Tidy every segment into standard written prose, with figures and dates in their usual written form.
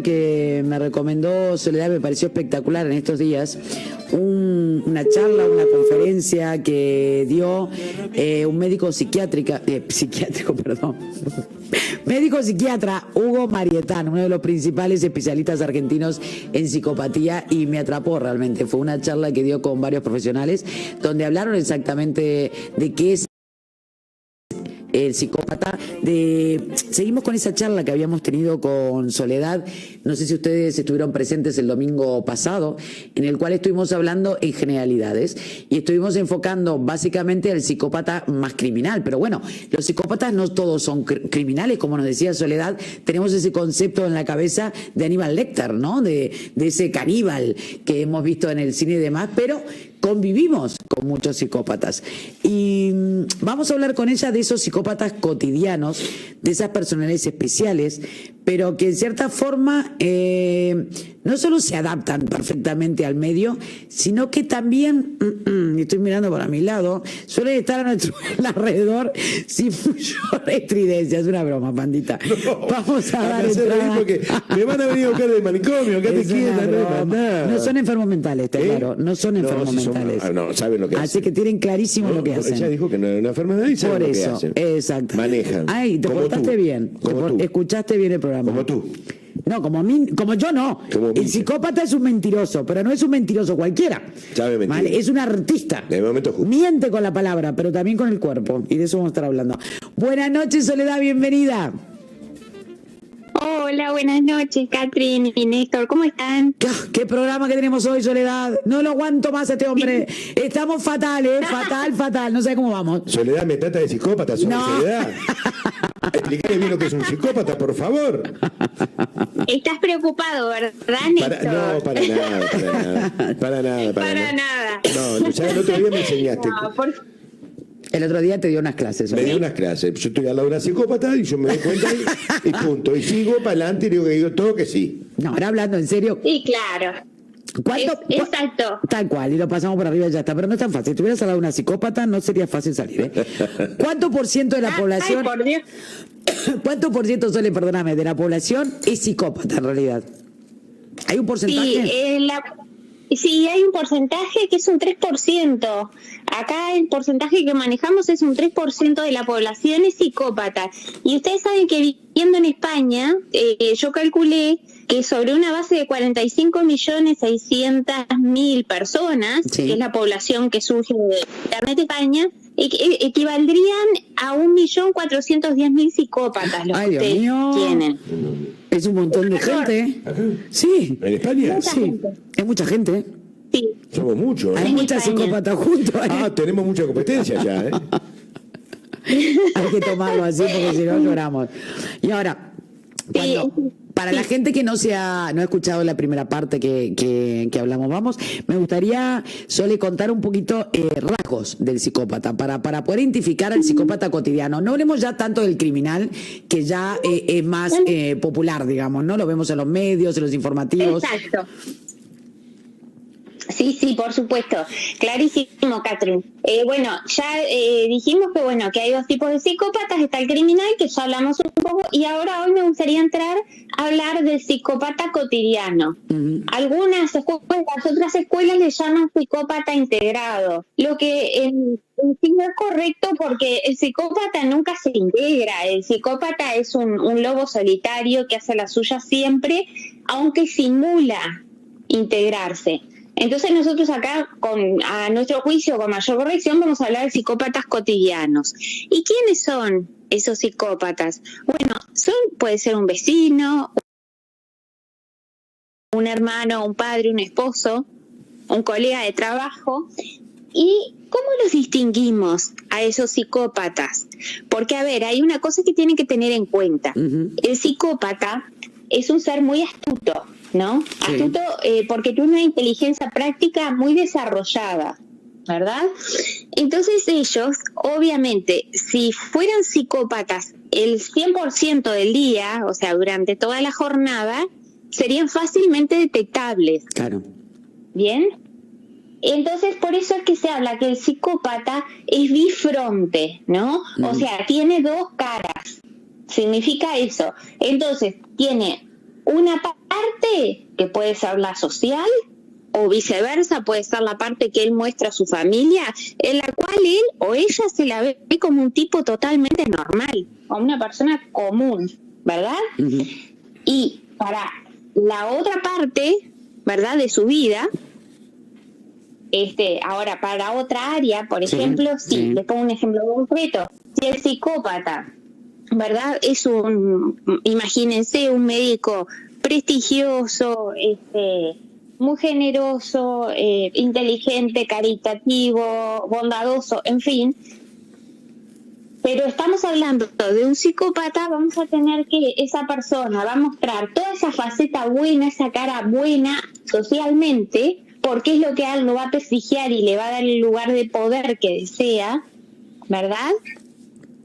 que me recomendó Soledad, me pareció espectacular en estos días, una charla, una conferencia que dio un médico médico psiquiatra, Hugo Marietán, uno de los principales especialistas argentinos en psicopatía, y me atrapó realmente. Fue una charla que dio con varios profesionales donde hablaron exactamente de qué es el psicópata. Seguimos con esa charla que habíamos tenido con Soledad, no sé si ustedes estuvieron presentes el domingo pasado, en el cual estuvimos hablando en generalidades y estuvimos enfocando básicamente al psicópata más criminal, pero bueno, los psicópatas no todos son criminales, como nos decía Soledad. Tenemos ese concepto en la cabeza de Aníbal Lecter, ¿no? De ese caníbal que hemos visto en el cine y demás, pero convivimos con muchos psicópatas. Y vamos a hablar con ella de esos psicópatas cotidianos, de esas personalidades especiales, pero que en cierta forma no solo se adaptan perfectamente al medio, sino que también, estoy mirando para mi lado, suelen estar a nuestro alrededor sin mayor estridencia. Es una broma, pandita. No, vamos a dar entrada. Porque me van a venir a buscar del manicomio, quédate quieta, no son enfermos mentales, está claro, no son enfermos mentales. No, saben lo que hacen. Así que tienen clarísimo lo que hacen. Ella dijo que no era una enfermedad y saben por lo eso, que hacen. exacto. Manejan. Ay, te portaste bien. Escuchaste bien el programa. Como tú. No, como yo no. El psicópata es un mentiroso, pero no es un mentiroso cualquiera. Sabe mentir. ¿Vale? Es un artista. De momento justo. Miente con la palabra, pero también con el cuerpo. Y de eso vamos a estar hablando. Buenas noches, Soledad, bienvenida. Hola, buenas noches, Catherine y Néstor, ¿cómo están? ¿Qué programa que tenemos hoy, Soledad? No lo aguanto más a este hombre. Estamos fatales, fatal. No sé cómo vamos. Soledad, me trata de psicópata, no. Soledad. Explícame bien lo que es un psicópata, por favor. Estás preocupado, ¿verdad, Néstor? No, para nada. No, ya el otro día me enseñaste. No, El otro día te dio unas clases. Me dio unas clases. Yo estoy al lado de una psicópata y yo me doy cuenta y punto. Y sigo para adelante y digo todo que sí. No, ahora hablando en serio. Sí, claro. Exacto. Tal cual, y lo pasamos por arriba y ya está. Pero no es tan fácil. Si tuvieras al lado de una psicópata, no sería fácil salir, ¿eh? ¿Cuánto por ciento de la población? Ay, por Dios. ¿Cuánto por ciento, perdóname, de la población es psicópata en realidad? ¿Hay un porcentaje? Sí, hay un porcentaje que es un 3%. Acá el porcentaje que manejamos es un 3% de la población es psicópata. Y ustedes saben que viviendo en España, yo calculé que sobre una base de 45.600.000 personas, sí, que es la población que surge de Internet de España, equivaldrían a 1.410.000 psicópatas los que ustedes tienen. Es un montón de gente. Sí. ¿En España? Sí. Es mucha gente. Sí. Somos muchos. Hay muchas psicópatas juntos. Tenemos mucha competencia ya, ¿eh? Hay que tomarlo así porque si no lloramos. Y ahora, para la gente que no ha escuchado la primera parte que hablamos, me gustaría, Sole, contar un poquito rasgos del psicópata, para poder identificar al psicópata cotidiano. No hablemos ya tanto del criminal, que ya es más popular, digamos, ¿no? Lo vemos en los medios, en los informativos. Exacto. Sí, por supuesto. Clarísimo, Catherine. Ya dijimos que hay dos tipos de psicópatas. Está el criminal, que ya hablamos un poco, y ahora hoy me gustaría entrar a hablar del psicópata cotidiano. Algunas escuelas, otras escuelas le llaman psicópata integrado. Lo que sí no es correcto, porque el psicópata nunca se integra. El psicópata es un lobo solitario que hace la suya siempre, aunque simula integrarse. Entonces nosotros acá, a nuestro juicio, con mayor corrección, vamos a hablar de psicópatas cotidianos. ¿Y quiénes son esos psicópatas? Bueno, puede ser un vecino, un hermano, un padre, un esposo, un colega de trabajo. ¿Y cómo los distinguimos a esos psicópatas? Porque, hay una cosa que tienen que tener en cuenta. El psicópata es un ser muy astuto, ¿no? Sí. Astuto porque tiene una inteligencia práctica muy desarrollada, ¿verdad? Entonces ellos, obviamente, si fueran psicópatas el 100% del día, o sea, durante toda la jornada, serían fácilmente detectables. Claro. ¿Bien? Entonces, por eso es que se habla que el psicópata es bifronte, ¿no? O sea, tiene dos caras. Significa eso. Entonces, tiene una parte que puede ser la social, o viceversa, puede ser la parte que él muestra a su familia, en la cual él o ella se la ve como un tipo totalmente normal, como una persona común, ¿verdad? Ujú. Y para la otra parte, ¿verdad?, de su vida, ahora para otra área, por Sí, ejemplo, sí. les pongo un ejemplo concreto, si el psicópata, ¿verdad?, es imagínense, un médico prestigioso, muy generoso, inteligente, caritativo, bondadoso, en fin, pero estamos hablando de un psicópata, vamos a tener que esa persona va a mostrar toda esa faceta buena, esa cara buena socialmente, porque es lo que a él lo va a prestigiar y le va a dar el lugar de poder que desea, ¿verdad?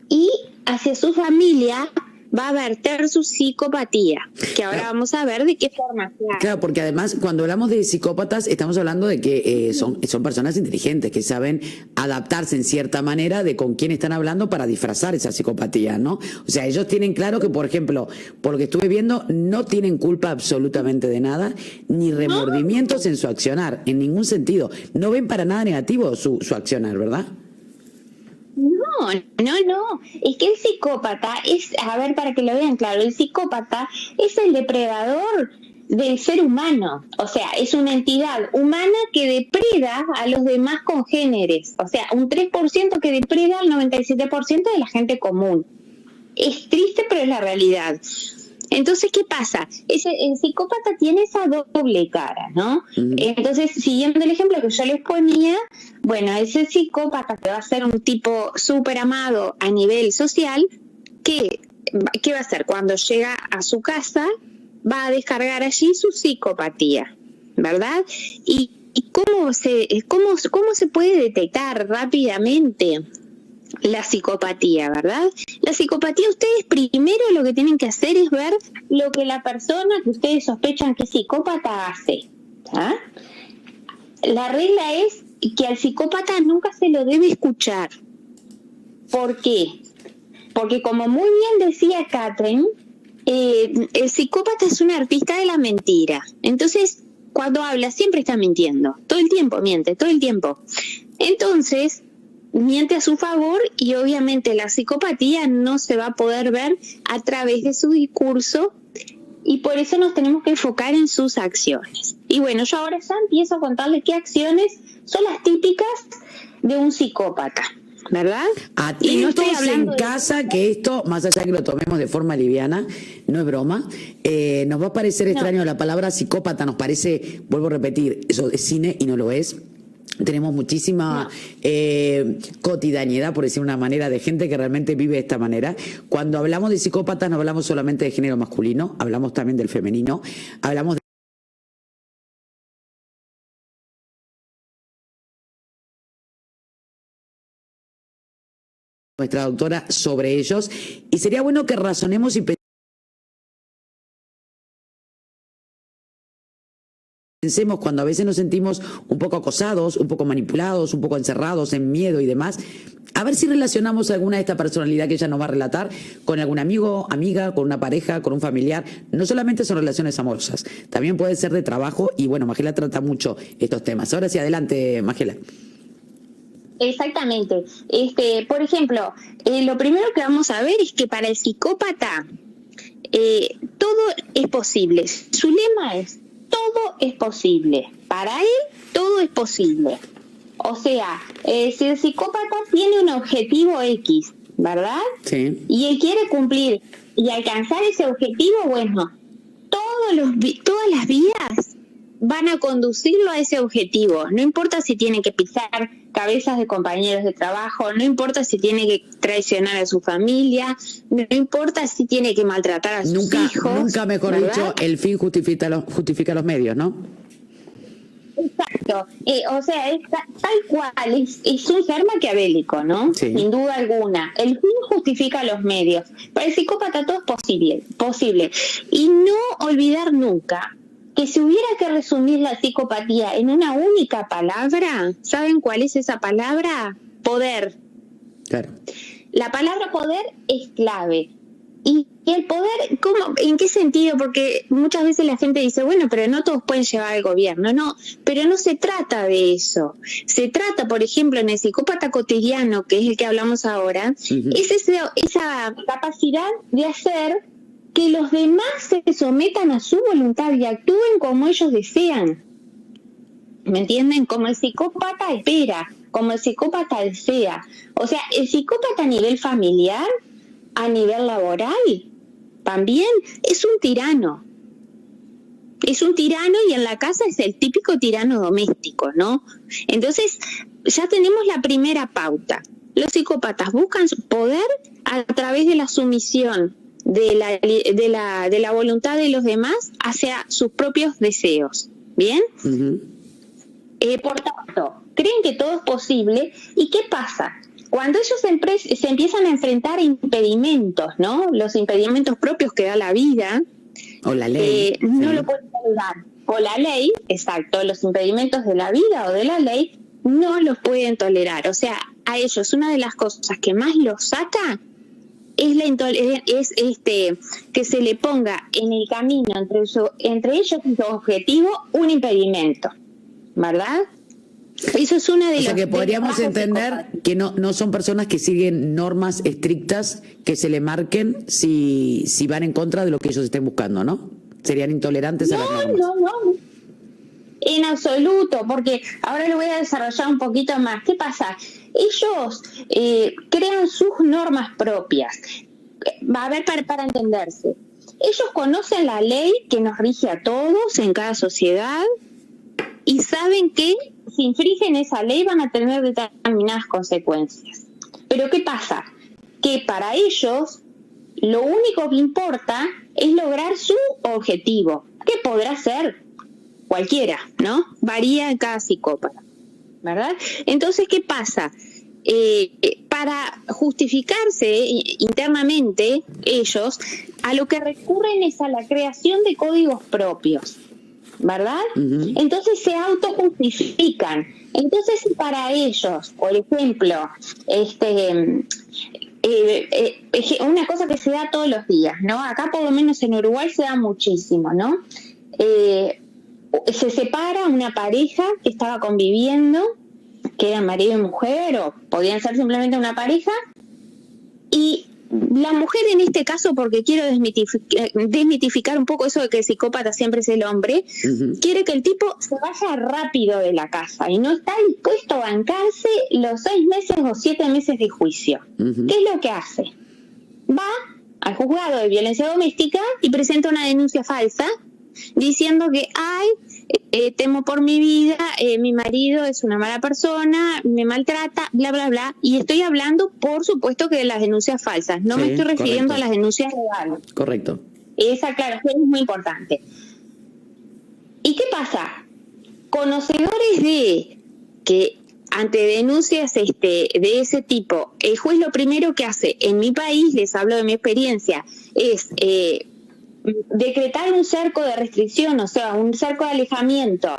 Y hacia su familia va a verter su psicopatía, que ahora vamos a ver de qué forma se hace. Claro, porque además cuando hablamos de psicópatas estamos hablando de que son personas inteligentes que saben adaptarse en cierta manera de con quién están hablando para disfrazar esa psicopatía, ¿no? O sea, ellos tienen claro que, por ejemplo, por lo que estuve viendo, no tienen culpa absolutamente de nada, ni remordimientos en su accionar, en ningún sentido. No ven para nada negativo su accionar, ¿verdad? No. Es que el psicópata es, a ver, para que lo vean claro, el psicópata es el depredador del ser humano. O sea, es una entidad humana que depreda a los demás congéneres. O sea, un 3% que depreda al 97% de la gente común. Es triste, pero es la realidad. Entonces, ¿qué pasa? El psicópata tiene esa doble cara, ¿no? Ujú. Entonces, siguiendo el ejemplo que yo les ponía, bueno, ese psicópata que va a ser un tipo súper amado a nivel social, ¿qué va a hacer? Cuando llega a su casa, va a descargar allí su psicopatía, ¿verdad? ¿Y cómo se puede detectar rápidamente la psicopatía, verdad? La psicopatía, ustedes primero lo que tienen que hacer es ver lo que la persona que ustedes sospechan que es psicópata hace. ¿Ah? La regla es que al psicópata nunca se lo debe escuchar. ¿Por qué? Porque como muy bien decía Catherine, el psicópata es un artista de la mentira. Entonces, cuando habla siempre está mintiendo. Todo el tiempo miente, todo el tiempo. Entonces, miente a su favor y obviamente la psicopatía no se va a poder ver a través de su discurso y por eso nos tenemos que enfocar en sus acciones. Y bueno, yo ahora ya empiezo a contarles qué acciones son las típicas de un psicópata, ¿verdad? Y no estoy Atentos hablando en casa que esto, más allá de que lo tomemos de forma liviana, no es broma, nos va a parecer extraño la palabra psicópata, nos parece, vuelvo a repetir, eso es cine y no lo es. Tenemos muchísima cotidianidad, por decir una manera, de gente que realmente vive de esta manera. Cuando hablamos de psicópatas no hablamos solamente de género masculino, hablamos también del femenino, hablamos de nuestra doctora sobre ellos, y sería bueno que razonemos y pensemos cuando a veces nos sentimos un poco acosados, un poco manipulados, un poco encerrados en miedo y demás, a ver si relacionamos alguna de esta personalidad que ella nos va a relatar con algún amigo, amiga, con una pareja, con un familiar. No solamente son relaciones amorosas, también puede ser de trabajo y bueno, Magela trata mucho estos temas. Ahora sí, adelante, Magela. Exactamente. Por ejemplo, lo primero que vamos a ver es que para el psicópata todo es posible. Su lema es: todo es posible. Para él, todo es posible. O sea, si el psicópata tiene un objetivo X, ¿verdad? Sí. Y él quiere cumplir y alcanzar ese objetivo, bueno, todas las vías van a conducirlo a ese objetivo. No importa si tiene que pisar cabezas de compañeros de trabajo, no importa si tiene que traicionar a su familia, no importa si tiene que maltratar a sus hijos. Nunca, mejor ¿verdad? dicho, el fin justifica los medios, ¿no? Exacto. O sea, es tal cual, es un ser maquiavélico, ¿no? Sí. Sin duda alguna. El fin justifica los medios. Para el psicópata todo es posible. Y no olvidar nunca que si hubiera que resumir la psicopatía en una única palabra, ¿saben cuál es esa palabra? Poder. Claro. La palabra poder es clave. Y el poder, ¿cómo, en qué sentido? Porque muchas veces la gente dice, bueno, pero no todos pueden llevar al gobierno. No, pero no se trata de eso. Se trata, por ejemplo, en el psicópata cotidiano, que es el que hablamos ahora, es esa capacidad de hacer que los demás se sometan a su voluntad y actúen como ellos desean. ¿Me entienden? Como el psicópata espera, como el psicópata desea. O sea, el psicópata a nivel familiar, a nivel laboral, también es un tirano. Es un tirano y en la casa es el típico tirano doméstico, ¿no? Entonces, ya tenemos la primera pauta. Los psicópatas buscan poder a través de la sumisión de la voluntad de los demás hacia sus propios deseos. ¿Bien? Por tanto, creen que todo es posible. ¿Y qué pasa? Cuando ellos se empiezan a enfrentar a impedimentos, ¿no? Los impedimentos propios que da la vida, o la ley, no lo pueden tolerar. O la ley, exacto, los impedimentos de la vida o de la ley no los pueden tolerar. O sea, a ellos una de las cosas que más los saca es que se le ponga en el camino entre ellos y su objetivo un impedimento, ¿verdad? Eso es una de las... O sea que podríamos entender que no son personas que siguen normas estrictas que se le marquen si van en contra de lo que ellos estén buscando, ¿no? Serían intolerantes a las normas. No. En absoluto, porque ahora lo voy a desarrollar un poquito más. ¿Qué pasa? Ellos crean sus normas propias. Va a ver, para entenderse. Ellos conocen la ley que nos rige a todos en cada sociedad y saben que si infringen esa ley van a tener determinadas consecuencias. Pero ¿qué pasa? Que para ellos lo único que importa es lograr su objetivo, que podrá ser cualquiera, ¿no? Varía en cada psicópata, ¿verdad? Entonces, ¿qué pasa? Para justificarse internamente ellos, a lo que recurren es a la creación de códigos propios, ¿verdad? Entonces se autojustifican. Entonces, para ellos, por ejemplo, una cosa que se da todos los días, ¿no? Acá por lo menos en Uruguay se da muchísimo, ¿no? Se separa una pareja que estaba conviviendo, que eran marido y mujer, o podían ser simplemente una pareja, y la mujer en este caso, porque quiero desmitificar un poco eso de que el psicópata siempre es el hombre, quiere que el tipo se vaya rápido de la casa y no está dispuesto a bancarse los 6 meses o 7 meses de juicio. ¿Qué es lo que hace? Va al juzgado de violencia doméstica y presenta una denuncia falsa diciendo que temo por mi vida, mi marido es una mala persona, me maltrata, bla, bla, bla. Y estoy hablando, por supuesto, que de las denuncias falsas. No me estoy refiriendo a las denuncias legales. Correcto. Esa aclaración es muy importante. ¿Y qué pasa? Conocedores de que ante denuncias de ese tipo, el juez lo primero que hace, en mi país, les hablo de mi experiencia, es... decretar un cerco de restricción, o sea, un cerco de alejamiento,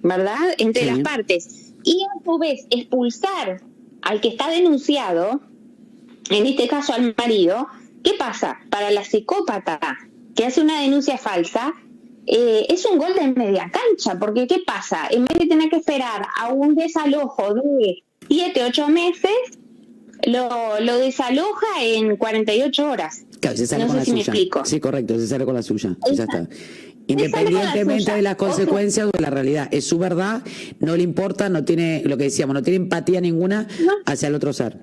¿verdad?, entre las partes, y a su vez expulsar al que está denunciado, en este caso al marido. ¿Qué pasa? Para la psicópata que hace una denuncia falsa, es un gol de media cancha, porque ¿qué pasa? En vez de tener que esperar a un desalojo de 7, 8 meses, lo desaloja en 48 horas. Claro, se sale no con sé la si suya. me explico. Sí, correcto, se sale con la suya. Ya está. Independientemente de las consecuencias o de la realidad. Es su verdad, no le importa, no tiene, lo que decíamos, no tiene empatía ninguna hacia el otro ser.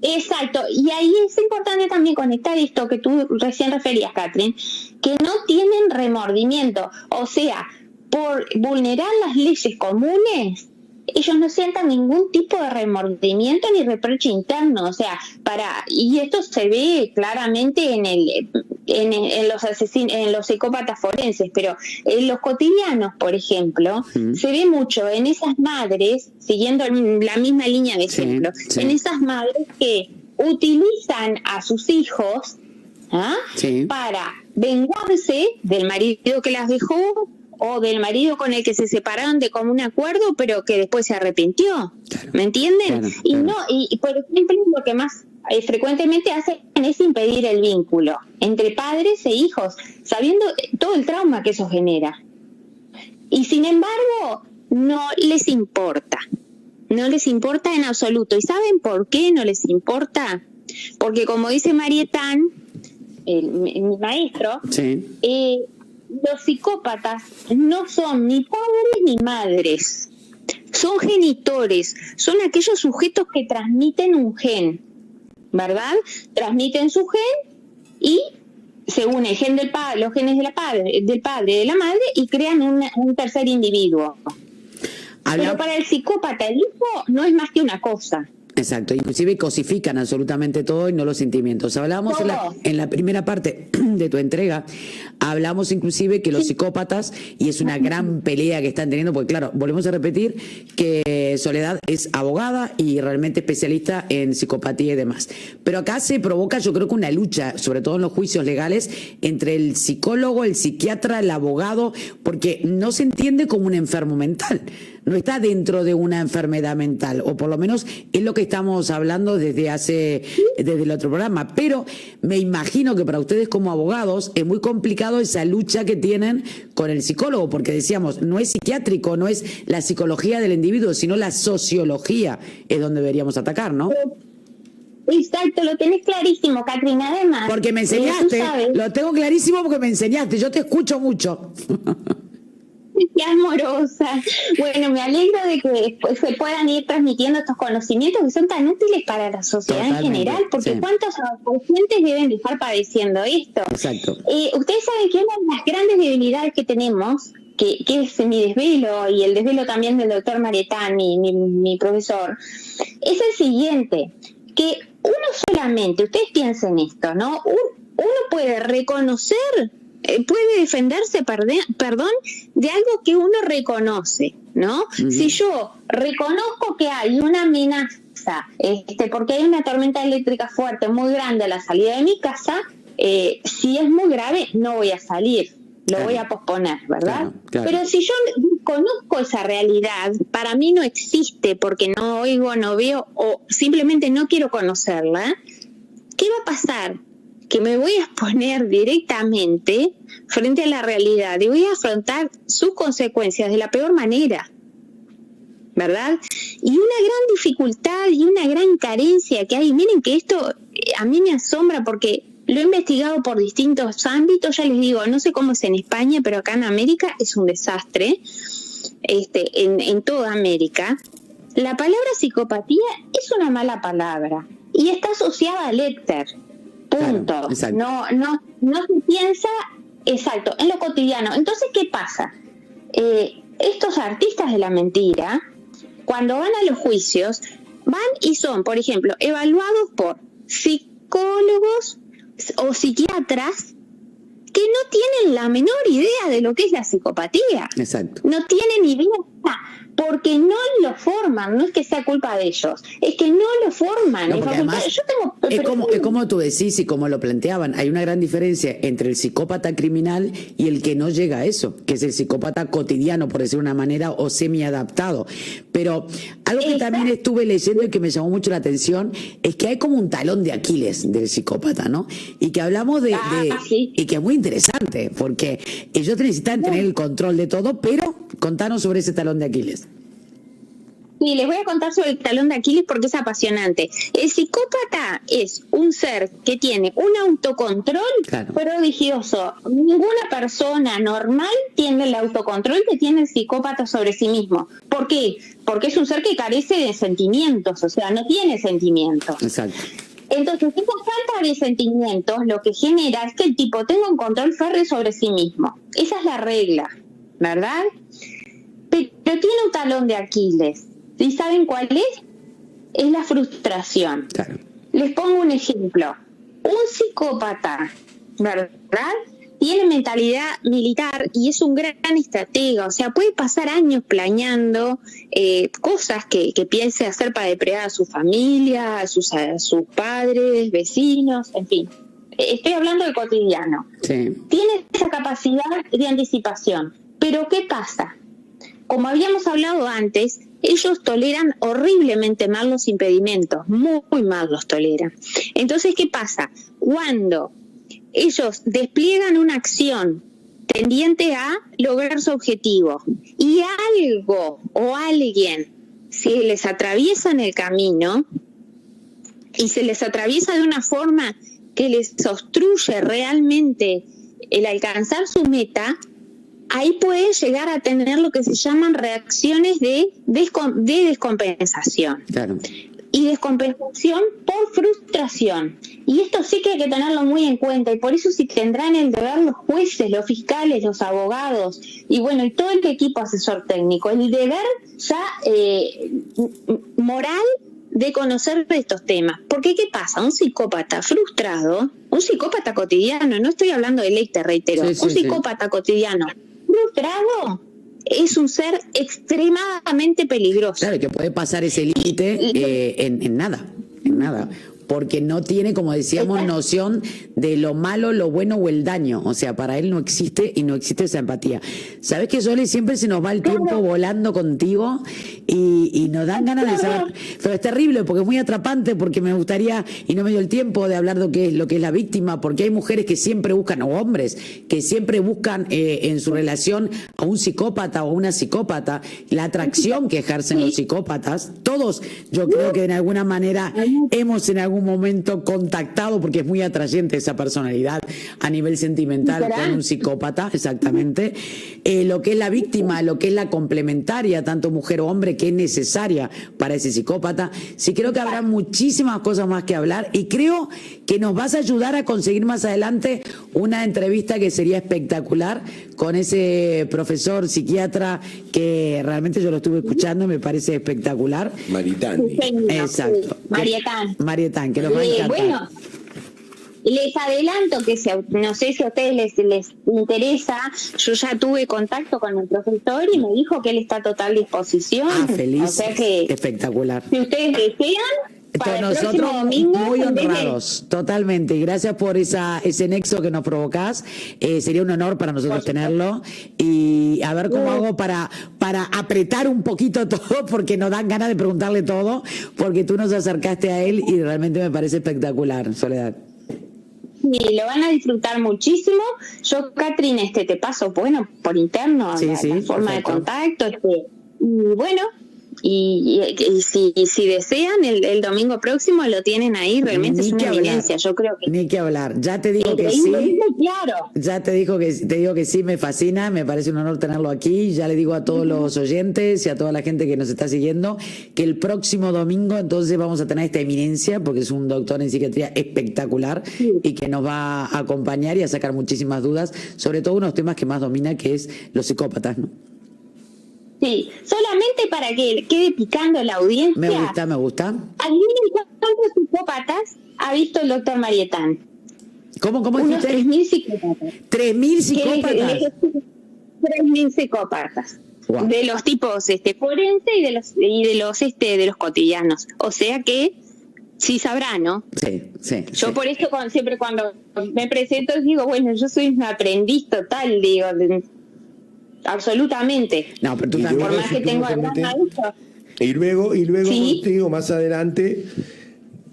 Exacto, y ahí es importante también conectar esto que tú recién referías, Catherine, que no tienen remordimiento, o sea, por vulnerar las leyes comunes, ellos no sientan ningún tipo de remordimiento ni reproche interno, o sea, y esto se ve claramente en los psicópatas forenses, pero en los cotidianos, por ejemplo, se ve mucho en esas madres, siguiendo la misma línea de ejemplo, en esas madres que utilizan a sus hijos para vengarse del marido que las dejó, o del marido con el que se separaron de común acuerdo, pero que después se arrepintió. Claro, ¿me entienden? Claro. Y por ejemplo, lo que más frecuentemente hacen es impedir el vínculo entre padres e hijos, sabiendo todo el trauma que eso genera. Y sin embargo, no les importa en absoluto. ¿Y saben por qué no les importa? Porque como dice Marietán, mi maestro, Sí. Los psicópatas no son ni padres ni madres, son genitores, son aquellos sujetos que transmiten un gen, ¿verdad? Transmiten su gen y según el gen del padre, los genes del padre y de la madre, y crean un tercer individuo. Pero para el psicópata el hijo no es más que una cosa. Exacto, inclusive cosifican absolutamente todo y no los sentimientos. Hablamos en la primera parte de tu entrega, hablamos inclusive que los psicópatas, y es una gran pelea que están teniendo, porque claro, volvemos a repetir que Soledad es abogada y realmente especialista en psicopatía y demás. Pero acá se provoca, yo creo que una lucha, sobre todo en los juicios legales, entre el psicólogo, el psiquiatra, el abogado, porque no se entiende como un enfermo mental. No está dentro de una enfermedad mental, o por lo menos es lo que estamos hablando desde el otro programa. Pero me imagino que para ustedes como abogados es muy complicado esa lucha que tienen con el psicólogo, porque decíamos, no es psiquiátrico, no es la psicología del individuo, sino la sociología es donde deberíamos atacar, ¿no? Exacto, lo tenés clarísimo, Catrina, además. Porque me enseñaste, lo tengo clarísimo porque me enseñaste, yo te escucho mucho. Qué amorosa. Bueno, me alegro de que se puedan ir transmitiendo estos conocimientos que son tan útiles para la sociedad en general, porque sí. ¿Cuántos pacientes deben de estar padeciendo esto? Exacto. Ustedes saben que una de las grandes debilidades que tenemos, que es mi desvelo y el desvelo también del doctor Marietán, mi profesor, es el siguiente, que uno solamente, ustedes piensen esto, ¿no? Uno puede reconocer, puede defenderse, perdón, de algo que uno reconoce, ¿no? Uh-huh. Si yo reconozco que hay una amenaza, porque hay una tormenta eléctrica fuerte, muy grande a la salida de mi casa, si es muy grave, no voy a salir, lo voy a posponer, ¿verdad? Claro. Pero si yo conozco esa realidad, para mí no existe porque no oigo, no veo o simplemente no quiero conocerla, ¿qué va a pasar? Que me voy a exponer directamente frente a la realidad y voy a afrontar sus consecuencias de la peor manera, ¿verdad? Y una gran dificultad y una gran carencia que hay, miren que esto a mí me asombra porque lo he investigado por distintos ámbitos, ya les digo, no sé cómo es en España, pero acá en América es un desastre, en toda América. La palabra psicopatía es una mala palabra y está asociada al éter. Punto. Claro, no se piensa, exacto, en lo cotidiano. Entonces, ¿qué pasa? Estos artistas de la mentira, cuando van a los juicios, van y son, por ejemplo, evaluados por psicólogos o psiquiatras que no tienen la menor idea de lo que es la psicopatía. Exacto. No tienen idea. Porque no lo forman, no es que sea culpa de ellos, es que no lo forman. No, además, es como tú decís y como lo planteaban, hay una gran diferencia entre el psicópata criminal y el que no llega a eso, que es el psicópata cotidiano, por decir una manera, o semi-adaptado. Pero algo que también estuve leyendo y que me llamó mucho la atención es que hay como un talón de Aquiles del psicópata, ¿no? Y que hablamos sí. Y que es muy interesante, porque ellos necesitan tener el control de todo, pero contanos sobre ese talón de Aquiles. Sí, les voy a contar sobre el talón de Aquiles porque es apasionante. El psicópata es un ser que tiene un autocontrol prodigioso. Ninguna persona normal tiene el autocontrol que tiene el psicópata sobre sí mismo. ¿Por qué? Porque es un ser que carece de sentimientos, o sea, no tiene sentimientos. Exacto. Entonces, esa falta de sentimientos lo que genera es que el tipo tenga un control férreo sobre sí mismo. Esa es la regla, ¿verdad? Pero tiene un talón de Aquiles. ¿Y saben cuál es? Es la frustración. Claro. Les pongo un ejemplo. Un psicópata, ¿verdad? Tiene mentalidad militar y es un gran estratega. O sea, puede pasar años planeando cosas que piense hacer para depredar a su familia, a sus padres, vecinos, en fin. Estoy hablando del cotidiano. Sí. Tiene esa capacidad de anticipación. Pero ¿qué pasa? Como habíamos hablado antes, ellos toleran horriblemente mal los impedimentos, muy mal los toleran. Entonces, ¿qué pasa? Cuando ellos despliegan una acción tendiente a lograr su objetivo y algo o alguien se les atraviesa en el camino y se les atraviesa de una forma que les obstruye realmente el alcanzar su meta, ahí pueden llegar a tener lo que se llaman reacciones de descompensación. Claro. Y descompensación por frustración. Y esto sí que hay que tenerlo muy en cuenta, y por eso sí tendrán el deber los jueces, los fiscales, los abogados, y bueno, y todo el equipo asesor técnico, el deber ya moral de conocer de estos temas. Porque ¿qué pasa? Un psicópata frustrado, un psicópata cotidiano, no estoy hablando de ley, te reitero, un psicópata cotidiano frustrado es un ser extremadamente peligroso. Claro, que puede pasar ese límite en nada, porque no tiene, como decíamos, noción de lo malo, lo bueno o el daño. O sea, para él no existe y no existe esa empatía. ¿Sabes que, Sole, siempre se nos va el tiempo volando contigo y nos dan ganas de saber? Pero es terrible porque es muy atrapante, porque me gustaría, y no me dio el tiempo de hablar de lo que es la víctima, porque hay mujeres que siempre buscan, o hombres, que siempre buscan en su relación a un psicópata o una psicópata, la atracción que ejercen los psicópatas. Todos, yo creo que de alguna manera hemos en algún momento contactado, porque es muy atrayente esa personalidad a nivel sentimental con un psicópata, exactamente. Lo que es la víctima, lo que es la complementaria, tanto mujer o hombre, que es necesaria para ese psicópata. Sí, creo que habrá muchísimas cosas más que hablar, y creo que nos vas a ayudar a conseguir más adelante una entrevista que sería espectacular con ese profesor psiquiatra que realmente yo lo estuve escuchando, me parece espectacular. Maritani. Exacto. Marietán, que nos va a encantar. Bueno, les adelanto que no sé si a ustedes les interesa, yo ya tuve contacto con el profesor y me dijo que él está a total disposición. Feliz, o sea que, espectacular. Si ustedes desean, para nosotros el próximo domingo, muy honrados, totalmente, y gracias por ese nexo que nos provocás. Sería un honor para nosotros tenerlo, y a ver cómo hago para apretar un poquito todo, porque nos dan ganas de preguntarle todo, porque tú nos acercaste a él y realmente me parece espectacular, Soledad. Sí, lo van a disfrutar muchísimo. Yo, Catherine, te paso, bueno, por interno, la forma de contacto, y bueno, y si desean, el domingo próximo lo tienen ahí, realmente es una evidencia, yo creo que... Ni que hablar, ya te digo que sí, claro. Ya te digo que sí, me fascina, me parece un honor tenerlo aquí. Ya le digo a todos los oyentes y a toda la gente que nos está siguiendo que el próximo domingo entonces vamos a tener esta eminencia, porque es un doctor en psiquiatría espectacular, y que nos va a acompañar y a sacar muchísimas dudas, sobre todo unos temas que más domina, que es los psicópatas, ¿no? Sí, solamente para que quede picando la audiencia. Me gusta. Adivinen cuántos psicópatas ha visto el doctor Marietán. ¿Cómo Unos dijiste? 3.000 psicópatas. 3.000 psicópatas. 3.000 psicópatas. Wow. De los tipos forense y de los cotidianos. O sea que sí sabrá, ¿no? Sí. Yo por eso siempre cuando me presento digo, bueno, yo soy un aprendiz total, digo, absolutamente. No, pero tú por también. más que tengo algún maestro. Y luego ¿Sí? contigo, más adelante,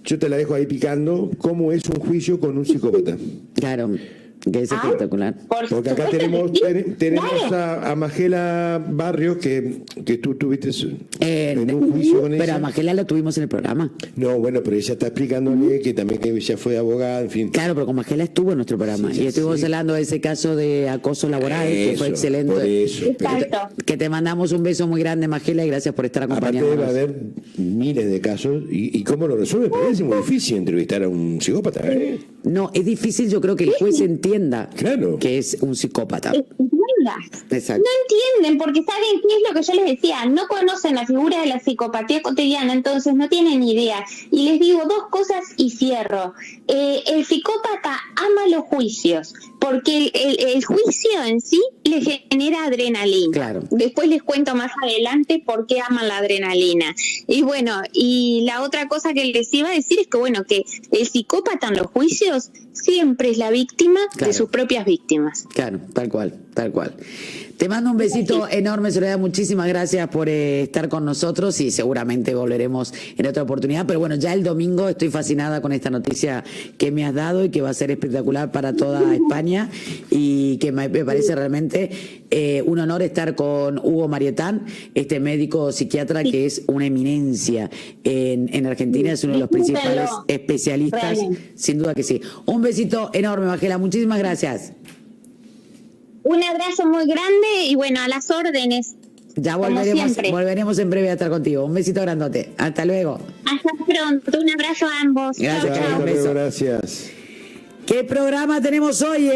yo te la dejo ahí picando, cómo es un juicio con un psicópata. Claro, que es espectacular. Porque acá tenemos a Magela Barrios, que tú tuviste en un juicio con ella. Pero a Magela lo tuvimos en el programa. No, bueno, pero ella está explicándole que también que ella fue abogada, en fin. Claro, pero con Magela estuvo en nuestro programa, y estuvimos hablando de ese caso de acoso laboral, que fue excelente. Por eso. Que te mandamos un beso muy grande, Magela, y gracias por estar acompañándonos. Aparte debe haber miles de casos, y cómo lo resuelve, pero es muy difícil entrevistar a un psicópata. No, es difícil, yo creo que el juez entienda que es un psicópata. Exacto. No entienden, porque ¿saben qué es lo que yo les decía? No conocen la figura de la psicopatía cotidiana, entonces no tienen idea. Y les digo dos cosas y cierro. El psicópata ama los juicios, porque el juicio en sí le genera adrenalina. Claro. Después les cuento más adelante por qué aman la adrenalina. Y bueno, y la otra cosa que les iba a decir es que, bueno, que el psicópata en los juicios siempre es la víctima de sus propias víctimas. Claro, tal cual. cual. Te mando un besito enorme, Soledad. Muchísimas gracias por estar con nosotros y seguramente volveremos en otra oportunidad. Pero bueno, ya el domingo estoy fascinada con esta noticia que me has dado y que va a ser espectacular para toda España y que me parece realmente un honor estar con Hugo Marietán, este médico psiquiatra que es una eminencia en Argentina, es uno de los principales especialistas, sin duda que sí. Un besito enorme, Magela. Muchísimas gracias. Un abrazo muy grande y bueno, a las órdenes. Ya volveremos en breve a estar contigo. Un besito grandote. Hasta luego. Hasta pronto. Un abrazo a ambos. Gracias. Chau, chau. Gracias. ¿Qué programa tenemos hoy,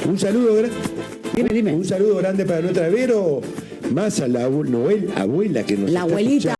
Un saludo Dime. Un saludo grande para nuestra Vero, más a la abuela que nos La está abuelita.